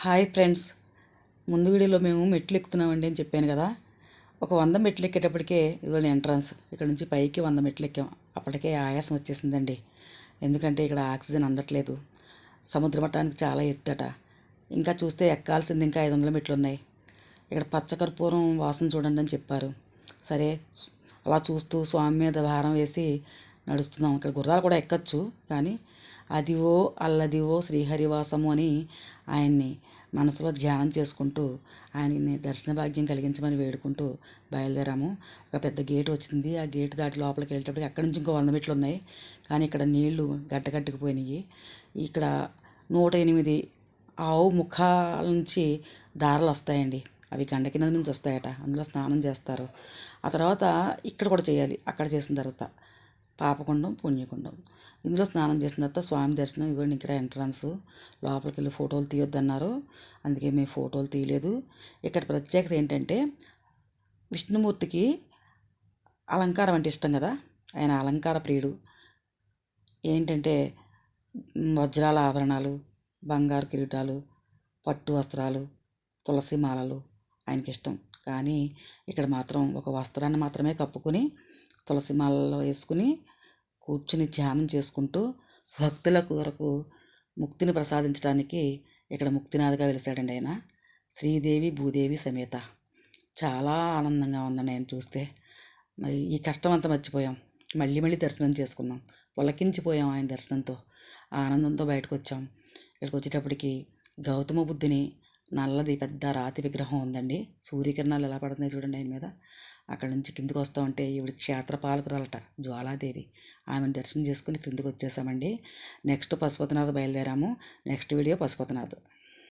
Hi friends, ముందు వీడియోలో మేము మెట్లు ఎక్కుతున్నామండి అని చెప్పాను కదా. ఒక 100 మెట్లు ఎక్కేటప్పటికే ఇదిగోండి ఎంట్రన్స్. ఇక్కడ నుంచి పైకి 100 మెట్లు ఎక్కాం. అప్పటికే ఆయాసం వచ్చేసిందండి. ఎందుకంటే ఇక్కడ ఆక్సిజన్ అందట్లేదు. సముద్ర మట్టానికి చాలా ఎత్తట. ఇంకా చూస్తే ఎక్కాల్సింది ఇంకా 500 మెట్లు ఉన్నాయి. ఇక్కడ పచ్చకర్పూరం వాసన చూడండి అని చెప్పారు. సరే, అలా చూస్తూ స్వామి మీద భారం వేసి నడుస్తున్నాం. ఇక్కడ గుర్రాలు కూడా ఎక్కచ్చు, కానీ అదివో అల్లదివో శ్రీహరివాసము అని ఆయన్ని మనసులో ధ్యానం చేసుకుంటూ ఆయన్ని దర్శన భాగ్యం కలిగించమని వేడుకుంటూ బయలుదేరాము. ఒక పెద్ద గేటు వచ్చింది. ఆ గేటు దాటి లోపలికి వెళ్ళేటప్పటికి అక్కడి నుంచి ఇంకో 100 మెట్లు ఉన్నాయి. కానీ ఇక్కడ నీళ్లు గడ్డకట్టుకుపోయినాయి. ఇక్కడ 108 ఆవు ముఖాల నుంచి దారాలు వస్తాయండి. అవి గండ కింద నుంచి వస్తాయట. అందులో స్నానం చేస్తారు. ఆ తర్వాత ఇక్కడ కూడా చేయాలి. అక్కడ చేసిన తర్వాత పాపకుండం, పుణ్యకుండం. ఇందులో స్నానం చేసిన తర్వాత స్వామి దర్శనం. ఇదిగోండి ఇక్కడ ఎంట్రన్స్. లోపలికి వెళ్ళి ఫోటోలు తీయొద్దన్నారు, అందుకే మేము ఫోటోలు తీయలేదు. ఇక్కడ ప్రత్యేకత ఏంటంటే, విష్ణుమూర్తికి అలంకారం అంటే ఇష్టం కదా. ఆయన అలంకార ప్రియుడు. ఏంటంటే వజ్రాల ఆభరణాలు, బంగారు కిరీటాలు, పట్టు వస్త్రాలు, తులసి మాలలు ఆయనకి ఇష్టం. కానీ ఇక్కడ మాత్రం ఒక వస్త్రాన్ని మాత్రమే కప్పుకొని తులసి మాలలో వేసుకుని కూర్చుని ధ్యానం చేసుకుంటూ భక్తుల కొరకు ముక్తిని ప్రసాదించడానికి ఇక్కడ ముక్తినాథగా వెలిసాడండి ఆయన. శ్రీదేవి భూదేవి సమేత. చాలా ఆనందంగా ఉందండి ఆయన చూస్తే. మరి ఈ కష్టం అంతా మర్చిపోయాం. మళ్ళీ మళ్ళీ దర్శనం చేసుకున్నాం. పులకించిపోయాం ఆయన దర్శనంతో. ఆనందంతో బయటకు వచ్చాం. ఇక్కడికి వచ్చేటప్పటికి గౌతమ బుద్ధుని నల్లది పెద్ద రాతి విగ్రహం ఉందండి. సూర్యకిరణాలు ఎలా పడుతున్నాయి చూడండి ఆయన మీద. అక్కడి నుంచి కిందికి వస్తూ ఉంటే ఈవిడ క్షేత్రపాలకురాలట, జ్వాలాదేవి. ఆమెను దర్శనం చేసుకుని క్రిందికి వచ్చేసామండి. నెక్స్ట్ పశుపతినాథ్ బయలుదేరాము. Next video Pashupatinath.